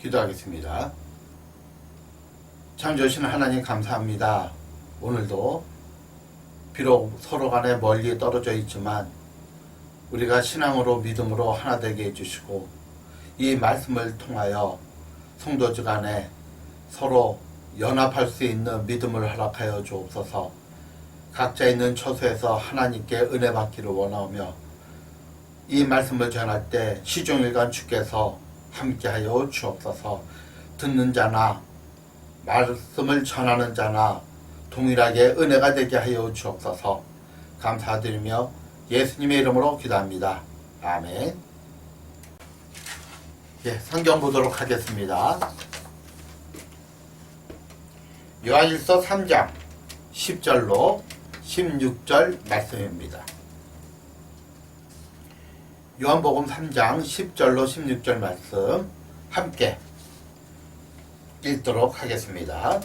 기도하겠습니다. 참 좋으신 하나님 감사합니다. 오늘도 비록 서로 간에 멀리 떨어져 있지만 우리가 신앙으로 믿음으로 하나 되게 해주시고 이 말씀을 통하여 성도들 간에 서로 연합할 수 있는 믿음을 허락하여 주옵소서. 각자 있는 처소에서 하나님께 은혜 받기를 원하며 이 말씀을 전할 때 시종일관 주께서 함께하여 주옵소서. 듣는 자나 말씀을 전하는 자나 동일하게 은혜가 되게 하여 주옵소서. 감사드리며 예수님의 이름으로 기도합니다. 아멘. 성경 보도록 하겠습니다. 요한일서 3장 10절로 16절 말씀입니다. 요한복음 3장 10절로 16절 말씀 함께 읽도록 하겠습니다.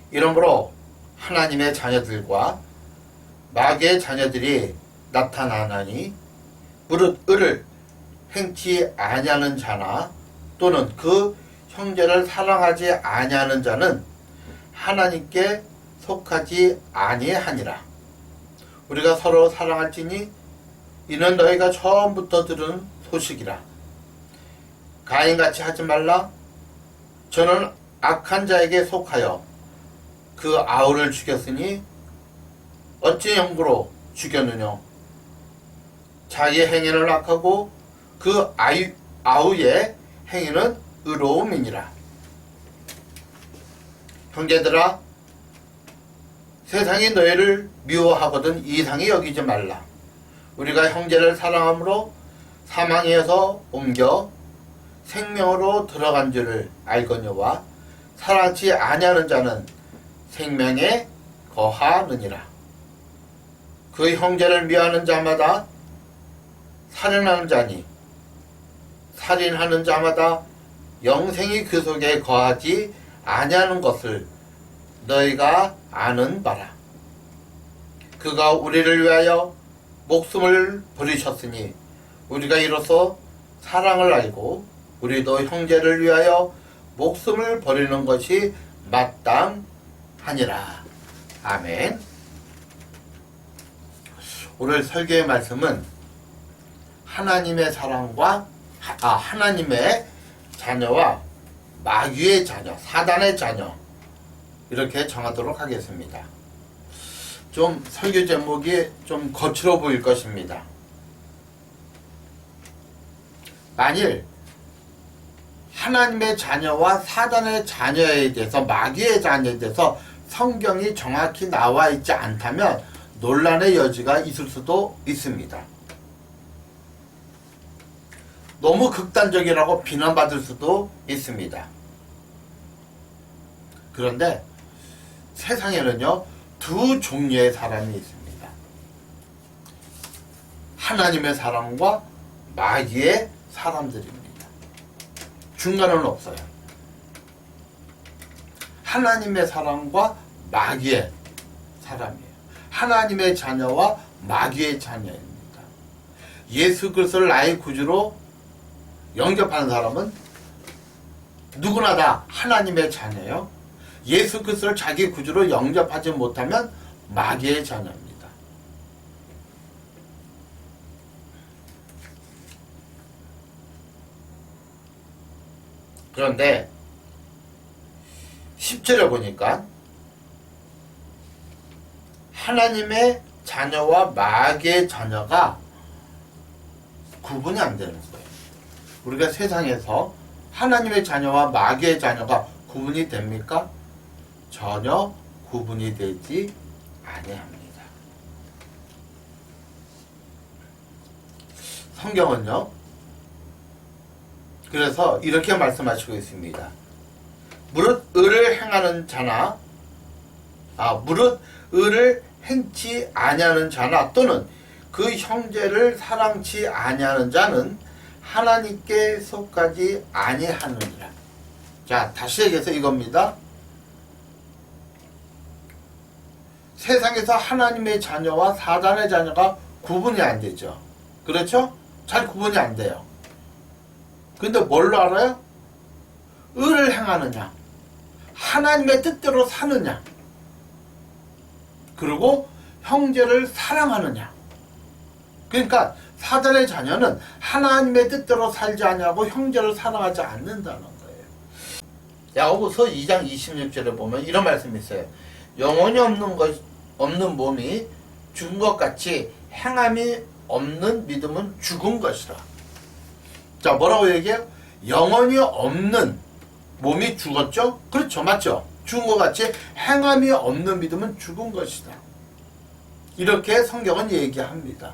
이러므로 하나님의 자녀들과 마귀의 자녀들이 나타나나니 무릇 을을 행치 아니하는 자나 또는 그 형제를 사랑하지 아니하는 자는 하나님께 속하지 아니하니라. 우리가 서로 사랑할지니 이는 너희가 처음부터 들은 소식이라. 가인같이 하지 말라. 저는 악한 자에게 속하여 그 아우를 죽였으니 어찌 형부로 죽였느냐. 자기의 행위는 악하고 그 아우의 행위는 의로움이니라. 형제들아, 세상이 너희를 미워하거든 이상히 여기지 말라. 우리가 형제를 사랑함으로 사망에서 옮겨 생명으로 들어간 줄을 알거니와 사랑치 아니하는 자는 생명에 거하느니라. 그 형제를 미워하는 자마다 살인하는 자니 살인하는 자마다 영생이 그 속에 거하지 아니하는 것을 너희가 아는 바라. 그가 우리를 위하여 목숨을 버리셨으니 우리가 이로써 사랑을 알고 우리도 형제를 위하여 목숨을 버리는 것이 마땅하니라. 아멘. 오늘 설교의 말씀은 하나님의 사랑과 하나님의 자녀와 마귀의 자녀, 사단의 자녀 이렇게 정하도록 하겠습니다. 좀 설교 제목이 좀 거칠어 보일 것입니다. 만일 하나님의 자녀와 사단의 자녀에 대해서 마귀의 자녀에 대해서 성경이 정확히 나와 있지 않다면 논란의 여지가 있을 수도 있습니다. 너무 극단적이라고 비난받을 수도 있습니다. 그런데 세상에는요, 두 종류의 사람이 있습니다. 하나님의 사람과 마귀의 사람들입니다. 중간은 없어요. 하나님의 사람과 마귀의 사람이에요. 하나님의 자녀와 마귀의 자녀입니다. 예수 그리스도를 나의 구주로 영접하는 사람은 누구나 다 하나님의 자녀예요. 예수 그리스도를 자기 구주로 영접하지 못하면 마귀의 자녀입니다. 그런데 10절에 보니까 하나님의 자녀와 마귀의 자녀가 구분이 안 되는 거예요. 우리가 세상에서 하나님의 자녀와 마귀의 자녀가 구분이 됩니까? 전혀 구분이 되지 아니합니다. 성경은요, 그래서 이렇게 말씀하시고 있습니다. 무릇 의를 행하는 자나 무릇 의를 행치 아니하는 자나 또는 그 형제를 사랑치 아니하는 자는 하나님께 속하지 아니하느니라. 자, 다시 얘기해서 이겁니다. 세상에서 하나님의 자녀와 사단의 자녀가 구분이 안 되죠. 그렇죠? 잘 구분이 안 돼요. 근데 뭘로 알아요? 의를 행하느냐, 하나님의 뜻대로 사느냐, 그리고 형제를 사랑하느냐. 그러니까 사단의 자녀는 하나님의 뜻대로 살지 않냐고 형제를 사랑하지 않는다는 거예요. 야고보서 2장 26절에 보면 이런 말씀이 있어요. 영혼이 없는 몸이 죽은 것 같이 행함이 없는 믿음은 죽은 것이라. 자, 뭐라고 얘기해요? 영혼이 없는 몸이 죽었죠? 그렇죠, 맞죠? 죽은 것 같이 행함이 없는 믿음은 죽은 것이다. 이렇게 성경은 얘기합니다.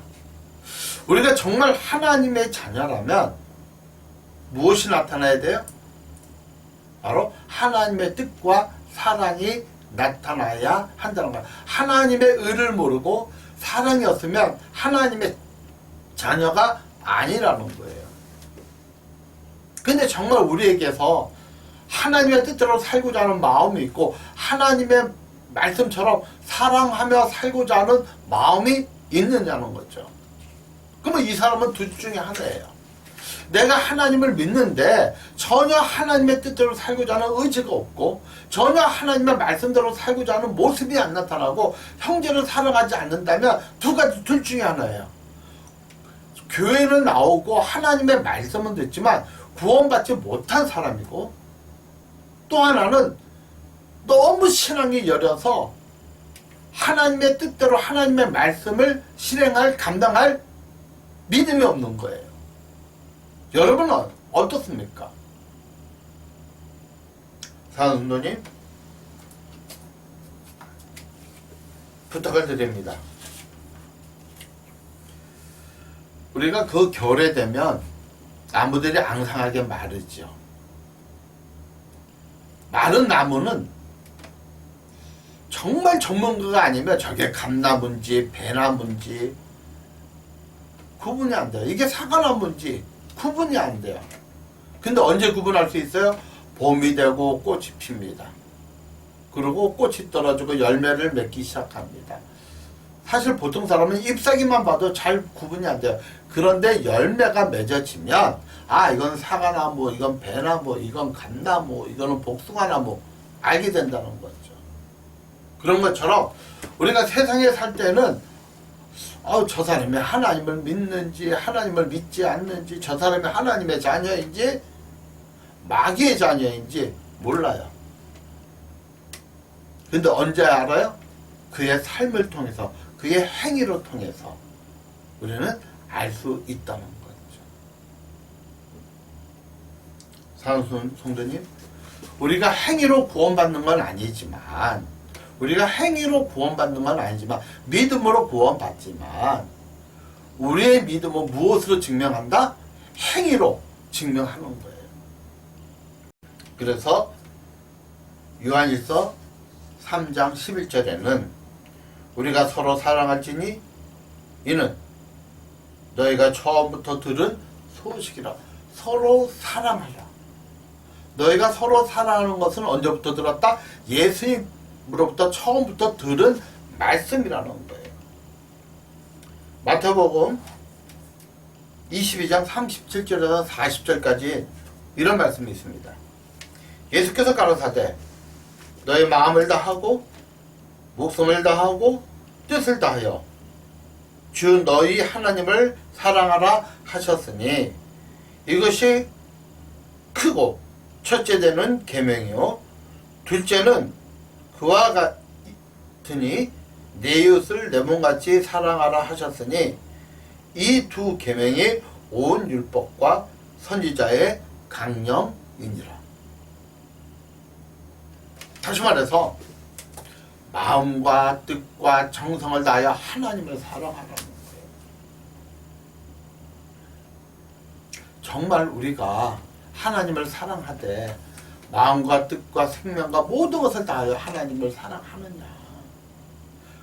우리가 정말 하나님의 자녀라면 무엇이 나타나야 돼요? 바로 하나님의 뜻과 사랑이 나타나야 한다는 거예요. 하나님의 의를 모르고 사랑이 없으면 하나님의 자녀가 아니라는 거예요. 근데 정말 우리에게서 하나님의 뜻대로 살고자 하는 마음이 있고 하나님의 말씀처럼 사랑하며 살고자 하는 마음이 있느냐는 거죠. 그러면 이 사람은 둘 중에 하나예요. 내가 하나님을 믿는데 전혀 하나님의 뜻대로 살고자 하는 의지가 없고 전혀 하나님의 말씀대로 살고자 하는 모습이 안 나타나고 형제를 사랑하지 않는다면 둘 중에 하나예요. 교회는 나오고 하나님의 말씀은 듣지만 구원받지 못한 사람이고, 또 하나는 너무 신앙이 여려서 하나님의 뜻대로 하나님의 말씀을 실행할, 감당할 믿음이 없는 거예요. 여러분은 어떻습니까? 사랑하는 성도님, 부탁을 드립니다. 우리가 그 겨울에 되면 나무들이 앙상하게 마르죠. 마른 나무는 정말 전문가가 아니면 저게 감나무인지 배나무인지 구분이 안 돼요. 이게 사과나무인지 구분이 안 돼요. 근데 언제 구분할 수 있어요? 봄이 되고 꽃이 핍니다. 그리고 꽃이 떨어지고 열매를 맺기 시작합니다. 사실 보통 사람은 잎사귀만 봐도 잘 구분이 안 돼요. 그런데 열매가 맺어지면 아, 이건 사과나무, 이건 배나무, 이건 감나무, 이거는 복숭아나무 알게 된다는 거죠. 그런 것처럼 우리가 세상에 살 때는 저 사람이 하나님을 믿는지 하나님을 믿지 않는지, 저 사람이 하나님의 자녀인지 마귀의 자녀인지 몰라요. 근데 언제 알아요? 그의 삶을 통해서, 그의 행위로 통해서 우리는 알 수 있다는 거죠. 사랑하는 성도님, 우리가 행위로 구원받는 건 아니지만, 믿음으로 구원받지만, 우리의 믿음은 무엇으로 증명한다? 행위로 증명하는 거예요. 그래서 요한일서 3장 11절에는 우리가 서로 사랑할지니 이는 너희가 처음부터 들은 소식이라. 서로 사랑하라. 너희가 서로 사랑하는 것은 언제부터 들었다? 예수님으로부터 처음부터 들은 말씀이라는 거예요. 마태복음 22장 37절에서 40절까지 이런 말씀이 있습니다. 예수께서 가라사대 너희 마음을 다하고 목숨을 다하고 뜻을 다하여 주 너희 하나님을 사랑하라 하셨으니 이것이 크고 첫째 되는 계명이요 둘째는 그와 같으니 내 이웃을 내 몸같이 사랑하라 하셨으니 이 두 계명이 온 율법과 선지자의 강령이니라. 다시 말해서 마음과 뜻과 정성을 다하여 하나님을 사랑하라는 거예요. 정말 우리가 하나님을 사랑하되 마음과 뜻과 생명과 모든 것을 다하여 하나님을 사랑하느냐.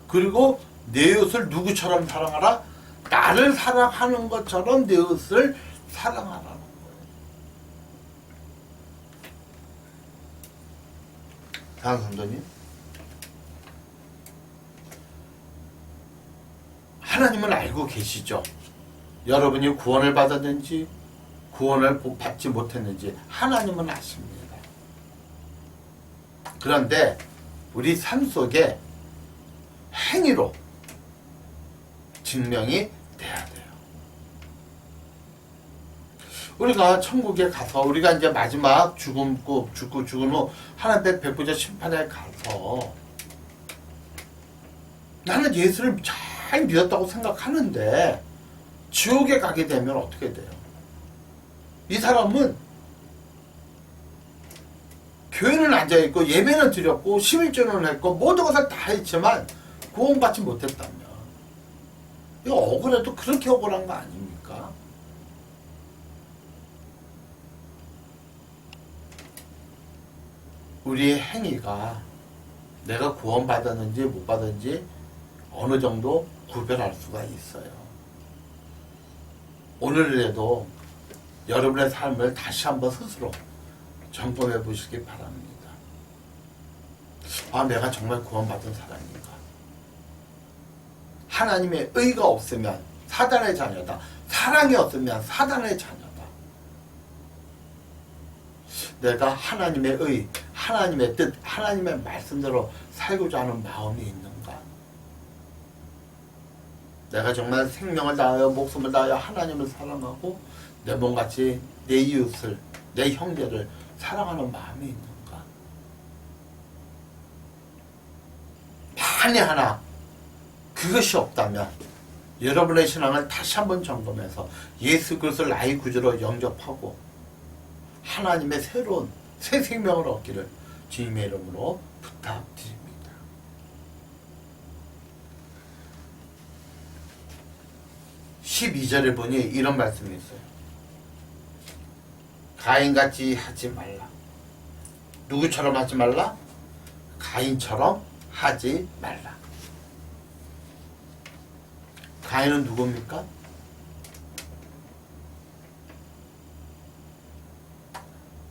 그리고 내 이웃을 누구처럼 사랑하라? 나를 사랑하는 것처럼 내 이웃을 사랑하라는 거예요. 사랑하는 성도님, 하나님은 알고 계시죠? 여러분이 구원을 받았는지 구원을 받지 못했는지 하나님은 아십니다. 그런데 우리 삶 속에 행위로 증명이 돼야 돼요. 우리가 천국에 가서 우리가 이제 마지막 죽은 후 하나님 백부자 심판에 가서 나는 예수를 잘 믿었다고 생각하는데 지옥에 가게 되면 어떻게 돼요? 이 사람은 교회는 앉아있고 예배는 드렸고 11조는 했고 모든 것을 다 했지만 구원받지 못했다면 이거 억울해도 그렇게 억울한 거 아닙니까? 우리의 행위가 내가 구원받았는지 못 받았는지 어느 정도 구별할 수가 있어요. 오늘이라도 여러분의 삶을 다시 한번 스스로 점검해 보시기 바랍니다. 아, 내가 정말 구원받은 사람인가? 하나님의 의가 없으면 사단의 자녀다. 사랑이 없으면 사단의 자녀다. 내가 하나님의 의, 하나님의 뜻, 하나님의 말씀대로 살고자 하는 마음이 있는가? 내가 정말 생명을 다하여 목숨을 다하여 하나님을 사랑하고 내 몸같이 내 이웃을, 내 형제를 사랑하는 마음이 있는가? 만에 하나 그것이 없다면 여러분의 신앙을 다시 한번 점검해서 예수 그리스도를 나의 구주로 영접하고 하나님의 새로운 새 생명을 얻기를 주님의 이름으로 부탁드립니다. 12절에 보니 이런 말씀이 있어요. 가인같이 하지 말라. 누구처럼 하지 말라? 가인처럼 하지 말라. 가인은 누굽니까?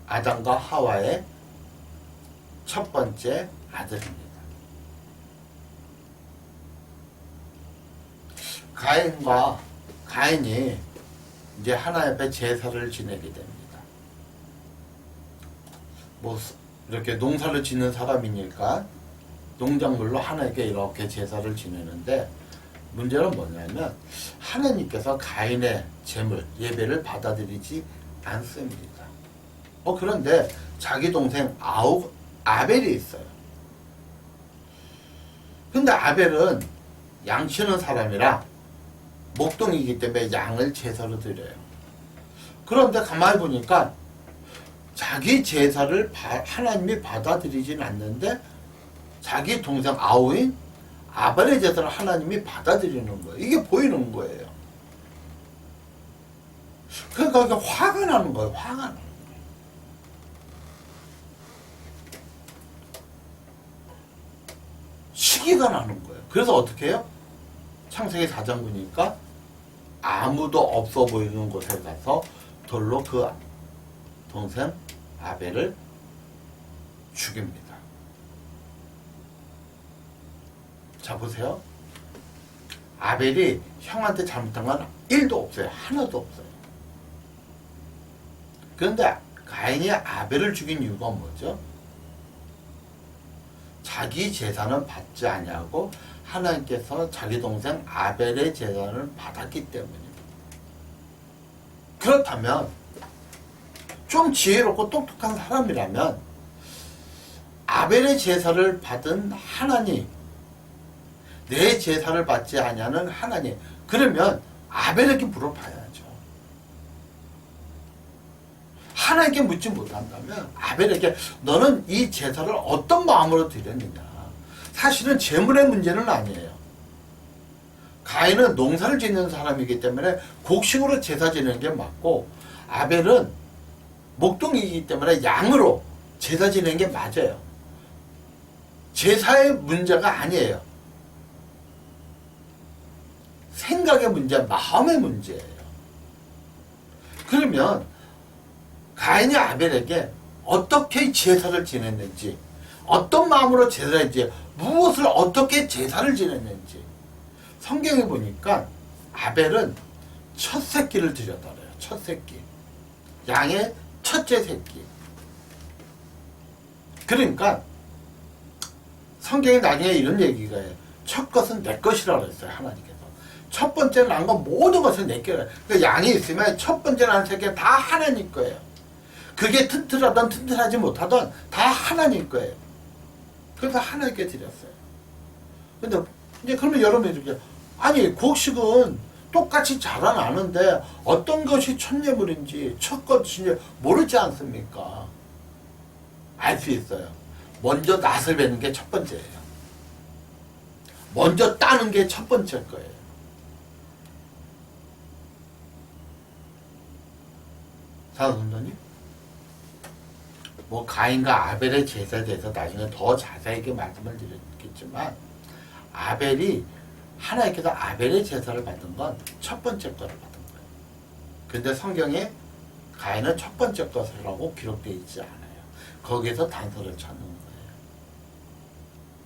아담과 하와의 첫 번째 아들입니다. 가인이 이제 하나님 앞에 제사를 지내게 됩니다. 뭐 이렇게 농사를 짓는 사람이니까 농작물로 하나님께 이렇게 제사를 지내는데 문제는 뭐냐면 하나님께서 가인의 제물, 예배를 받아들이지 않습니다. 그런데 자기 동생 아벨이 있어요. 근데 아벨은 양 치는 사람이라 목동이기 때문에 양을 제사로 드려요. 그런데 가만히 보니까 자기 제사를 하나님이 받아들이진 않는데 자기 동생 아우인 아벨의 제사를 하나님이 받아들이는 거예요. 이게 보이는 거예요. 그러니까 이게 화가 나는 거예요. 화가 나는 거예요. 시기가 나는 거예요. 그래서 어떻게 해요? 창세기 4장 보니까 아무도 없어 보이는 곳에 가서 돌로 그 동생 아벨을 죽입니다. 자, 보세요. 아벨이 형한테 잘못한 건 1도 없어요. 하나도 없어요. 그런데 가인이 아벨을 죽인 이유가 뭐죠? 자기 재산은 받지 아니하고 하나님께서 자기 동생 아벨의 재산을 받았기 때문입니다. 그렇다면 좀 지혜롭고 똑똑한 사람이라면 아벨의 제사를 받은 하나님, 내 제사를 받지 아니하는 하나님, 그러면 아벨에게 물어봐야죠. 하나님께 묻지 못한다면 아벨에게 너는 이 제사를 어떤 마음으로 드렸느냐. 사실은 재물의 문제는 아니에요. 가인은 농사를 짓는 사람이기 때문에 곡식으로 제사 지내는 게 맞고 아벨은 목동이기 때문에 양으로 제사 지내는 게 맞아요. 제사의 문제가 아니에요. 생각의 문제, 마음의 문제예요. 그러면 가인이 아벨에게 어떻게 제사를 지냈는지, 어떤 마음으로 제사를 했는지, 무엇을 어떻게 제사를 지냈는지 성경에 보니까 아벨은 첫 새끼를 드렸다래요. 첫 새끼. 양의 첫째 새끼. 그러니까 성경이 나중에 이런 얘기가 해요. 첫 것은 내 것이라고 했어요. 하나님께서. 첫 번째 난 건 모든 것은 내 거예요. 그러니까 양이 있으면 첫 번째 난 새끼 다 하나님 거예요. 그게 튼튼하든 튼튼하지 못하든 다 하나님 거예요. 그래서 하나님께 드렸어요. 근데 이제 그러면 여러분이 이렇게 아니 곡식은 똑같이 자라나는데 어떤 것이 첫 예물인지 첫 것인지 모르지 않습니까? 알 수 있어요. 먼저 낫을 베는 게 첫 번째예요. 먼저 따는 게 첫 번째 거예요. 사도선생님, 뭐 가인과 아벨의 제사에 대해서 나중에 더 자세하게 말씀을 드리겠지만 아벨이 하나님께서 아벨의 제사를 받은 건 첫 번째 거를 받은 거예요. 근데 성경에 가인은 첫 번째 것이라고 기록되어 있지 않아요. 거기에서 단서를 찾는 거예요.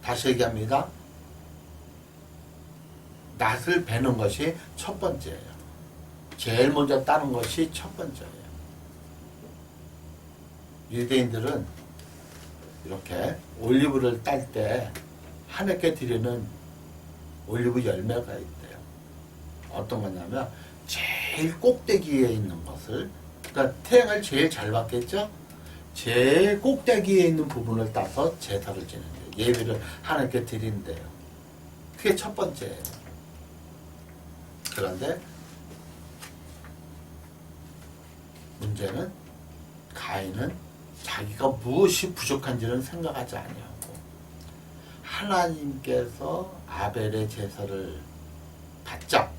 다시 얘기합니다. 낫을 베는 것이 첫 번째예요. 제일 먼저 따는 것이 첫 번째예요. 유대인들은 이렇게 올리브를 딸 때 하나님께 드리는 올리브 열매가 있대요. 어떤 거냐면 제일 꼭대기에 있는 것을, 그러니까 태양을 제일 잘 받겠죠? 제일 꼭대기에 있는 부분을 따서 제사를 지낸대요. 예배를 하나님께 드린대요. 그게 첫 번째예요. 그런데 문제는 가인은 자기가 무엇이 부족한지는 생각하지 아니하고 하나님께서 아벨의 제사를 받자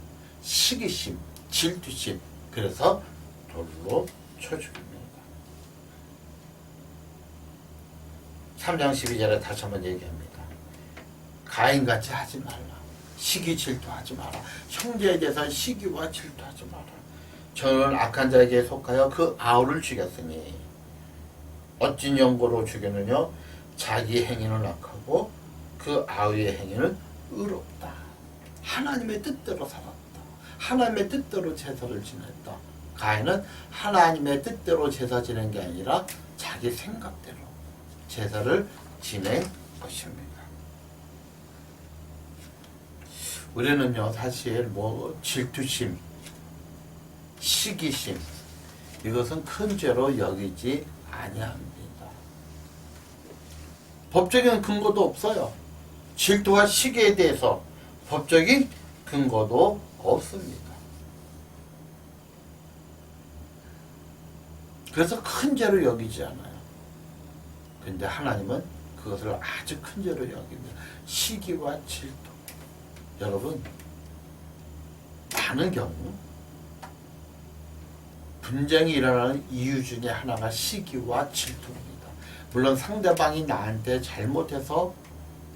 시기심, 질투심, 그래서 돌로 쳐 죽입니다. 3장 12절에 다시 한번 얘기합니다. 가인같이 하지 말라. 시기 질투하지 마라. 형제에 대해서 시기와 질투하지 마라. 저는 악한 자에게 속하여 그 아우를 죽였으니 어찌 연고로 죽였느냐? 자기 행위는 악하고 그 아우의 행위는 의롭다. 하나님의 뜻대로 살았다. 하나님의 뜻대로 제사를 지냈다. 가인은 하나님의 뜻대로 제사 지낸 게 아니라 자기 생각대로 제사를 지낸 것입니다. 우리는요, 사실 뭐 질투심, 시기심, 이것은 큰 죄로 여기지 아니합니다. 법적인 근거도 없어요. 질투와 시기에 대해서 법적인 근거도 없습니다. 그래서 큰 죄로 여기지 않아요. 근데 하나님은 그것을 아주 큰 죄로 여깁니다. 시기와 질투. 여러분, 많은 경우 분쟁이 일어나는 이유 중에 하나가 시기와 질투입니다. 물론 상대방이 나한테 잘못해서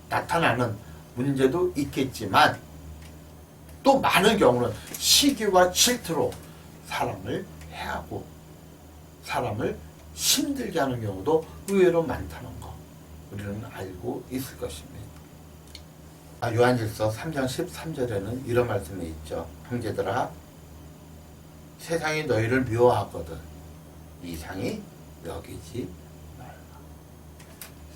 나타나는 문제도 있겠지만 또 많은 경우는 시기와 질투로 사람을 해하고 사람을 힘들게 하는 경우도 의외로 많다는 거 우리는 알고 있을 것입니다. 요한일서 3장 13절에는 이런 말씀이 있죠. 형제들아, 세상이 너희를 미워하거든 이상히 여기지 말라.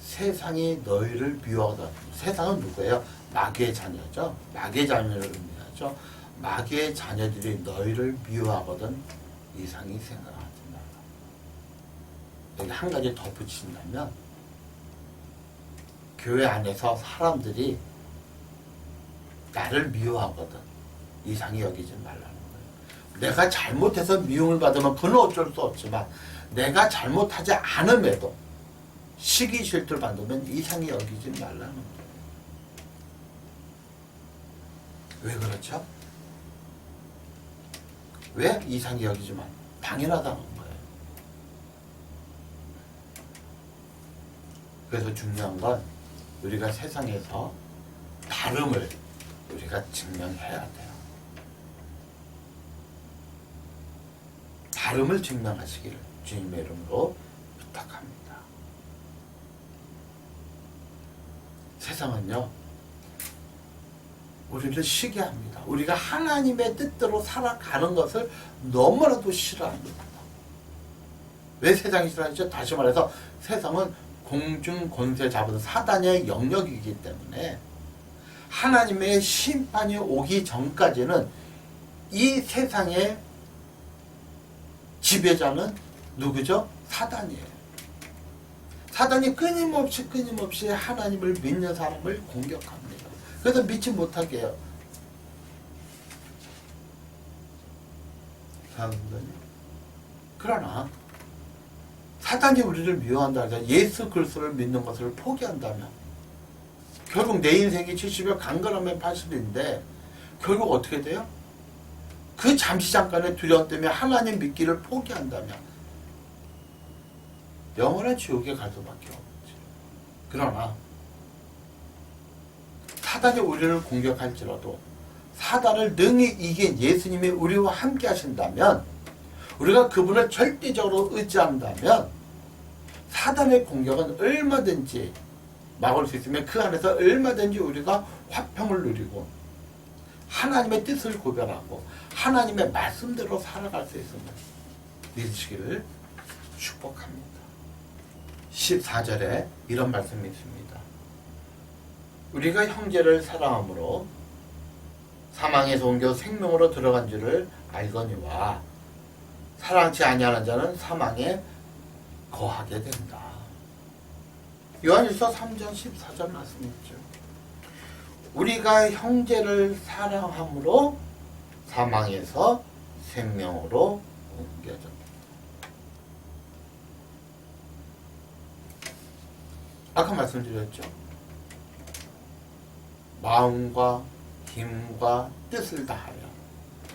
세상이 너희를 미워하거든. 세상은 누구예요? 마귀의 자녀죠. 마귀의 자녀를 의미하죠. 마귀의 자녀들이 너희를 미워하거든 이상히 생각하지 말라. 여기 한 가지 덧붙인다면 교회 안에서 사람들이 나를 미워하거든 이상히 여기지 말라는 거예요. 내가 잘못해서 미움을 받으면 그건 어쩔 수 없지만 내가 잘못하지 않음에도 시기 질투를 받으면 이상히 여기지 말라는 거예요. 왜 그렇죠? 왜 이상히 여기지만 당연하다는 거예요. 그래서 중요한 건 우리가 세상에서 다름을 우리가 증명해야 돼요. 다름을 증명하시기를 주님의 이름으로 부탁합니다. 세상은요, 우리를 시기합니다. 우리가 하나님의 뜻대로 살아가는 것을 너무나도 싫어합니다. 왜 세상이 싫어하죠? 다시 말해서 세상은 공중 권세 잡은 사단의 영역이기 때문에 하나님의 심판이 오기 전까지는 이 세상의 지배자는 누구죠? 사단이에요. 사단이 끊임없이 하나님을 믿는 사람을 공격합니다. 그래서 믿지 못하게 해요. 그러나 사단이 우리를 미워한다 해서 예수 그리스도를 믿는 것을 포기한다면 결국 내 인생이 70일 강건하면 80일인데 결국 어떻게 돼요? 그 잠시 잠깐의 두려움 때문에 하나님 믿기를 포기한다면 영원한 지옥에 갈 수밖에 없지. 그러나 사단이 우리를 공격할지라도 사단을 능히 이긴 예수님이 우리와 함께 하신다면, 우리가 그분을 절대적으로 의지한다면 사단의 공격은 얼마든지 막을 수 있으면 그 안에서 얼마든지 우리가 화평을 누리고 하나님의 뜻을 구별하고 하나님의 말씀대로 살아갈 수 있음을 믿으시기를 축복합니다. 14절에 이런 말씀이 있습니다. 우리가 형제를 사랑함으로 사망에서 옮겨 생명으로 들어간 줄을 알거니와 사랑치 아니하는 자는 사망에 거하게 된다. 요한일서 3장 14절 말씀이죠. 우리가 형제를 사랑함으로 사망에서 생명으로 옮겨졌다. 아까 말씀드렸죠. 마음과 힘과 뜻을 다하여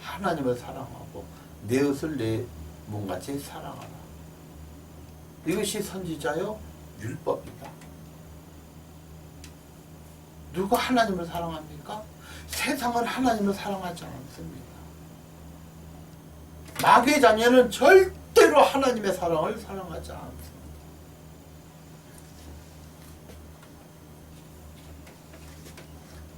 하나님을 사랑하고 내 것을 내 몸같이 사랑하라. 이것이 선지자요 율법이다. 누가 하나님을 사랑합니까? 세상은 하나님을 사랑하지 않습니다. 마귀의 자녀는 절대로 하나님의 사랑을 사랑하지 않습니다.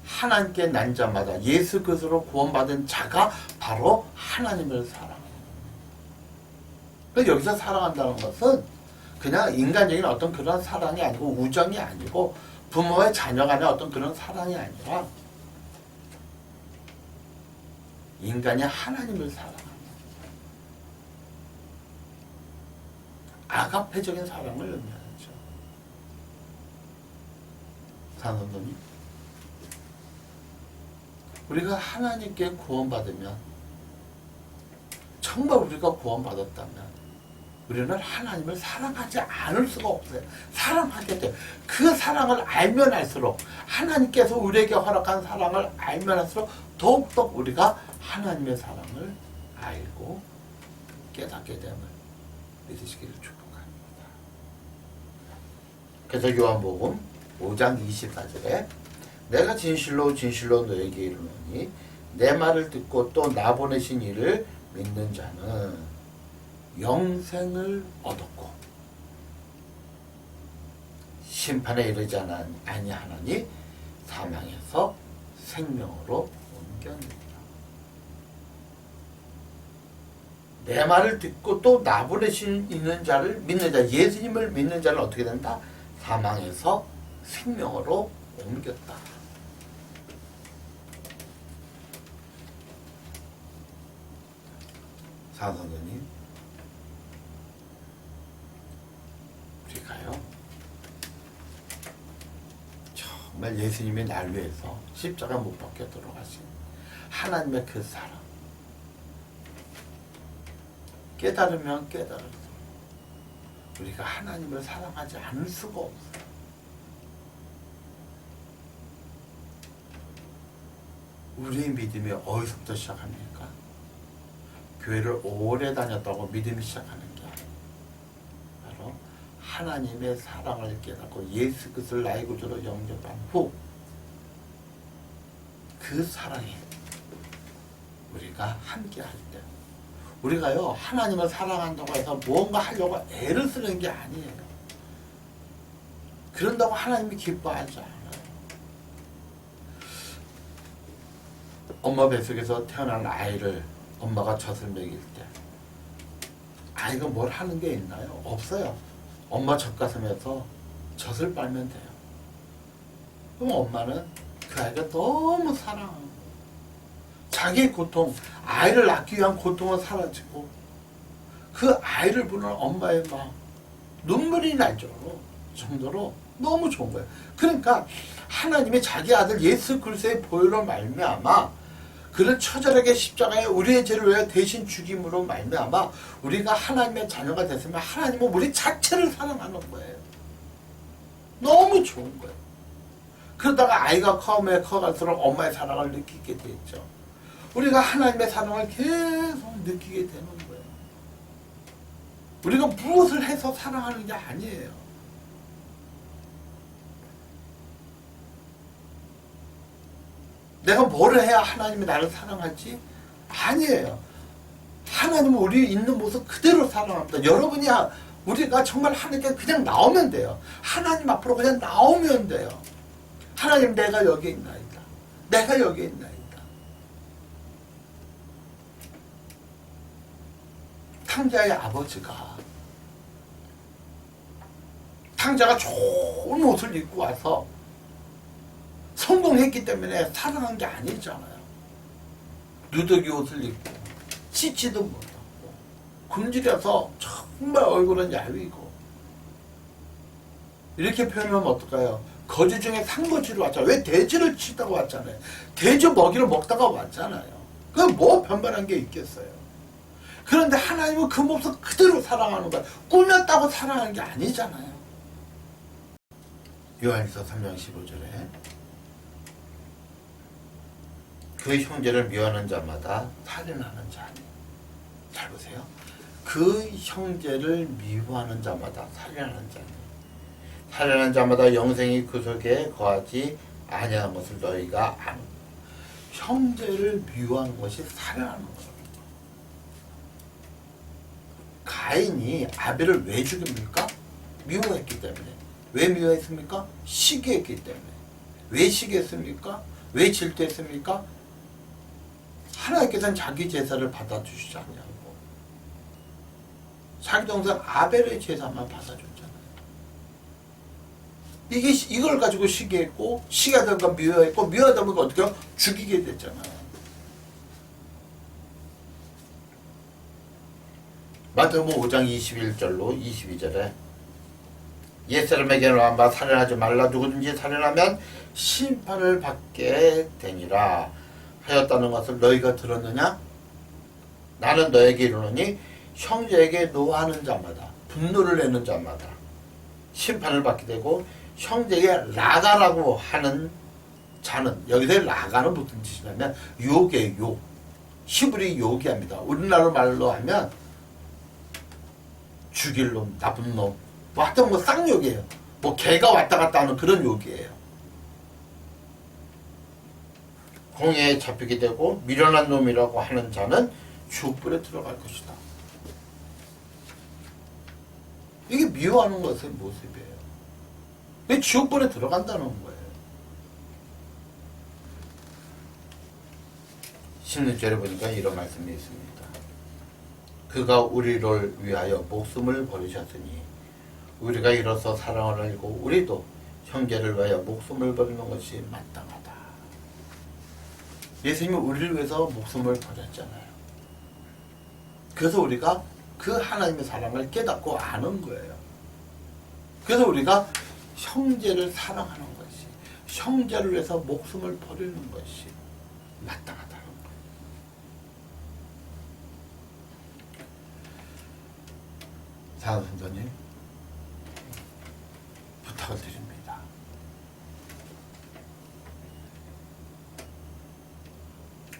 하나님께 난 자마다 예수 그리스도로 구원받은 자가 바로 하나님을 사랑합니다. 여기서 사랑한다는 것은 그냥 인간적인 어떤 그런 사랑이 아니고 우정이 아니고 부모의 자녀 간의 어떤 그런 사랑이 아니라 인간이 하나님을 사랑합니다. 아가페적인 사랑을 의미하죠. 사랑하는 우리가 하나님께 구원받으면, 정말 우리가 구원받았다면 우리는 하나님을 사랑하지 않을 수가 없어요. 사랑하게 돼요. 그 사랑을 알면 알수록, 하나님께서 우리에게 허락한 사랑을 알면 할수록 더욱더 우리가 하나님의 사랑을 알고 깨닫게 됨을 믿으시기를 축복합니다. 그래서 요한복음 5장 24절에 내가 진실로 진실로 너에게 이르노니 내 말을 듣고 또 나 보내신 이를 믿는 자는 영생을 얻었고 심판에 이르지 아니하나니 사망에서 생명으로 옮겨냅니다. 내 말을 듣고 또 나 보내신 있는 자를 믿는 자, 예수님을 믿는 자는 어떻게 된다? 사망에서 생명으로 옮겼다. 사선생님, 우리가요 정말 예수님이 날 위해서 십자가 못 박혀 돌아가신 하나님의 그 사랑 깨달으면 깨달을수록 우리가 하나님을 사랑하지 않을 수가 없어요. 우리의 믿음이 어디서부터 시작합니까? 교회를 오래 다녔다고 믿음이 시작하는 게 아니에요. 바로 하나님의 사랑을 깨닫고 예수 그리스도를 나의 구주로 영접한 후 그 사랑에 우리가 함께 할 때, 우리가요 하나님을 사랑한다고 해서 무언가 하려고 애를 쓰는 게 아니에요. 그런다고 하나님이 기뻐하지 않아요. 엄마 뱃속에서 태어난 아이를 엄마가 젖을 먹일 때 아이가 뭘 하는 게 있나요? 없어요. 엄마 젖가슴에서 젖을 빨면 돼요. 그럼 엄마는 그 아이가 너무 사랑하고 자기의 고통, 아이를 낳기 위한 고통은 사라지고 그 아이를 보는 엄마의 막 눈물이 날 정도로 너무 좋은 거예요. 그러니까 하나님이 자기 아들 예수 그리스도의 보혈로 말미암아 그를 처절하게 십자가에 우리의 죄를 위해 대신 죽임으로 말미암아 우리가 하나님의 자녀가 됐으면 하나님은 우리 자체를 사랑하는 거예요. 너무 좋은 거예요. 그러다가 아이가 커갈수록 엄마의 사랑을 느끼게 되죠. 우리가 하나님의 사랑을 계속 느끼게 되는 거예요. 우리가 무엇을 해서 사랑하는 게 아니에요. 내가 뭐를 해야 하나님이 나를 사랑하지? 아니에요. 하나님은 우리 있는 모습 그대로 사랑합니다. 여러분이 우리가 정말 하나님께 그냥 나오면 돼요. 하나님 앞으로 그냥 나오면 돼요. 하나님 내가 여기 있나이다. 내가 여기 있나이다. 탕자의 아버지가 탕자가 좋은 옷을 입고 와서 성공했기 때문에 사랑한 게 아니잖아요. 누더기 옷을 입고 씻지도 못하고 굶주려서 정말 얼굴은 야위고 이렇게 표현하면 어떨까요? 거지 중에 상거지로 왔잖아요. 왜 돼지를 치다가 왔잖아요. 돼지 먹이를 먹다가 왔잖아요. 그럼 뭐 변변한 게 있겠어요. 그런데 하나님은 그 모습 그대로 사랑하는 거예요. 꾸몄다고 사랑하는 게 아니잖아요. 요한일서 3장 15절에 그 형제를 미워하는 자마다 살인하는 자니. 잘 보세요. 그 형제를 미워하는 자마다 살인하는 자니. 살인하는 자마다 영생이 그 속에 거하지 아니하는 것을 너희가 아는. 형제를 미워하는 것이 살인하는 거예요. 가인이 아벨을 왜 죽입니까? 미워했기 때문에. 왜 미워했습니까? 시기했기 때문에. 왜 시기했습니까? 왜 질투했습니까? 하나님께서는 자기 제사를 받아주시지 않냐고. 자기 동생 아벨의 제사만 받아줬잖아요. 이걸 가지고 시기했고, 시기하다 보니까 미워했고, 미워하다 보니까 어떻게 해요? 죽이게 됐잖아요. 마태복음 5장 21절로 22절에 옛사람에게는 왕바 살인하지 말라. 누구든지 살인하면 심판을 받게 되니라 하였다는 것을 너희가 들었느냐? 나는 너에게 이르노니 형제에게 노하는 자마다 분노를 내는 자마다 심판을 받게 되고 형제에게 라가라고 하는 자는, 여기서 라가는 무슨 뜻이냐면 욕이에요. 욕. 히브리 욕이합니다. 우리나라 말로 하면 죽일 놈, 나쁜 놈, 뭐 하여튼 뭐 쌍욕이에요. 뭐 개가 왔다 갔다 하는 그런 욕이에요. 공회에 잡히게 되고 미련한 놈이라고 하는 자는 지옥불에 들어갈 것이다. 이게 미워하는 것의 모습이에요. 이게 지옥불에 들어간다는 거예요. 16절에 보니까 이런 말씀이 있습니다. 그가 우리를 위하여 목숨을 버리셨으니 우리가 이로써 사랑을 알고 우리도 형제를 위하여 목숨을 버리는 것이 마땅하다. 예수님이 우리를 위해서 목숨을 버렸잖아요. 그래서 우리가 그 하나님의 사랑을 깨닫고 아는 거예요. 그래서 우리가 형제를 사랑하는 것이, 형제를 위해서 목숨을 버리는 것이 마땅하다는 거예요. 사은 선생님, 부탁을 드립니다.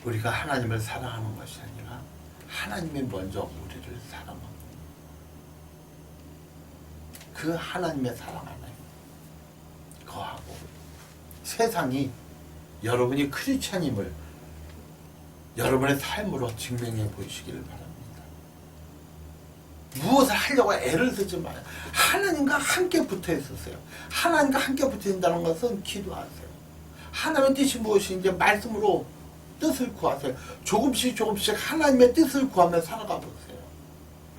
우리가 하나님을 사랑하는 것이 아니라 하나님이 먼저 우리를 사랑하고 그 하나님의 사랑 안에 거하고 세상이 여러분이 크리스찬임을 여러분의 삶으로 증명해 보이시기를 바랍니다. 무엇을 하려고 애를 쓰지 마요. 하나님과 함께 붙어 있으세요. 하나님과 함께 붙어 있다는 것은 기도하세요. 하나님의 뜻이 무엇인지 말씀으로 뜻을 구하세요. 조금씩 하나님의 뜻을 구하며 살아가 보세요.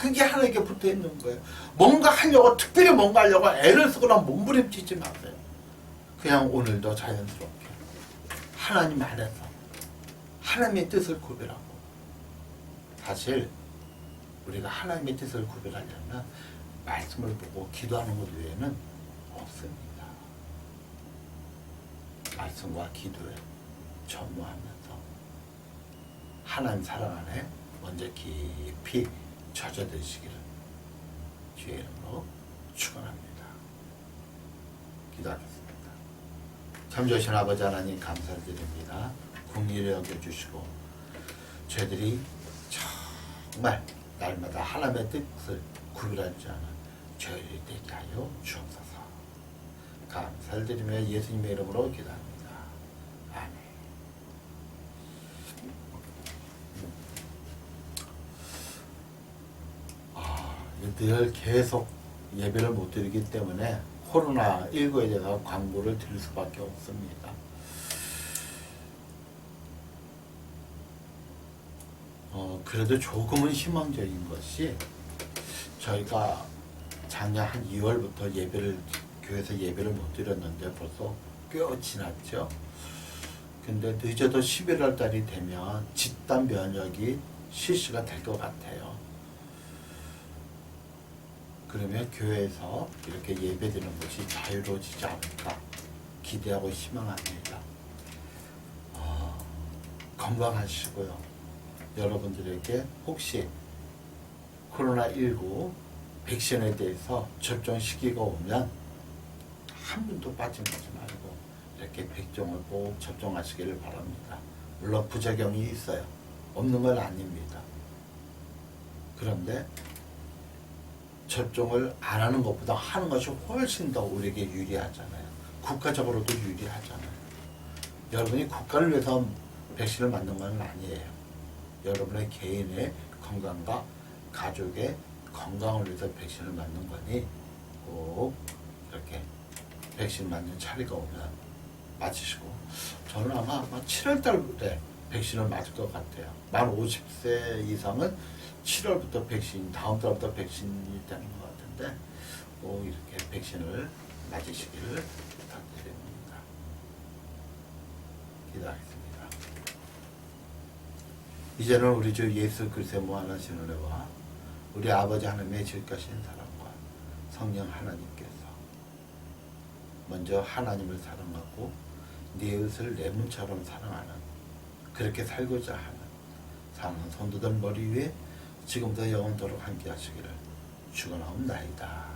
그게 하나님께 붙어 있는 거예요. 뭔가 하려고, 특별히 뭔가 하려고 애를 쓰거나 몸부림치지 마세요. 그냥 오늘도 자연스럽게 하나님 안에서 하나님의 뜻을 구별하고, 사실 우리가 하나님의 뜻을 구별하려면 말씀을 보고 기도하는 것 외에는 없습니다. 말씀과 기도에 전무하면서 하나님 사랑 안에 먼저 깊이 젖어드시기를 주의 이름으로 축원합니다. 기도하겠습니다. 참 좋으신 아버지 하나님 감사드립니다. 긍휼히 여겨주시고 저희들이 정말 날마다 하나님의 뜻을 구별하지 않은 저희들이 되게 하여 주옵소서. 감사를 드리며 예수님의 이름으로 기도합니다. 아멘. 늘 계속 예배를 못 드리기 때문에 코로나19에 대해서 광고를 드릴 수밖에 없습니다. 그래도 조금은 희망적인 것이, 저희가 작년 한 2월부터 교회에서 예배를 못 드렸는데 벌써 꽤 지났죠. 근데 늦어도 11월 달이 되면 집단 면역이 실시가 될 것 같아요. 그러면 교회에서 이렇게 예배드리는 것이 자유로워지지 않을까 기대하고 희망합니다. 건강하시고요. 여러분들에게 혹시 코로나19 백신에 대해서 접종 시기가 오면 한 분도 빠짐하지 말고 이렇게 백종을 꼭 접종하시기를 바랍니다. 물론 부작용이 있어요. 없는 건 아닙니다. 그런데 접종을 안 하는 것보다 하는 것이 훨씬 더 우리에게 유리하잖아요. 국가적으로도 유리하잖아요. 여러분이 국가를 위해서 백신을 맞는 건 아니에요. 여러분의 개인의 건강과 가족의 건강을 위해서 백신을 맞는 거니 꼭 이렇게 백신 맞는 차례가 오면 맞으시고, 저는 아마 7월 달에 백신을 맞을 것 같아요. 만 50세 이상은 7월부터 백신, 다음 달부터 백신이 되는 것 같은데 꼭 이렇게 백신을 맞으시기를 부탁드립니다. 기도하겠습니다. 이제는 우리 주 예수 그리스도의 무한하신 은혜와 우리 아버지 하나님의 지극하신 사랑과 성령 하나님께서 먼저 하나님을 사랑하고 네 이웃을 내 몸처럼 사랑하는, 그렇게 살고자 하는 사랑하는 성도들 머리 위에 지금부터 영원토록 함께 하시기를 축원하옵나이다.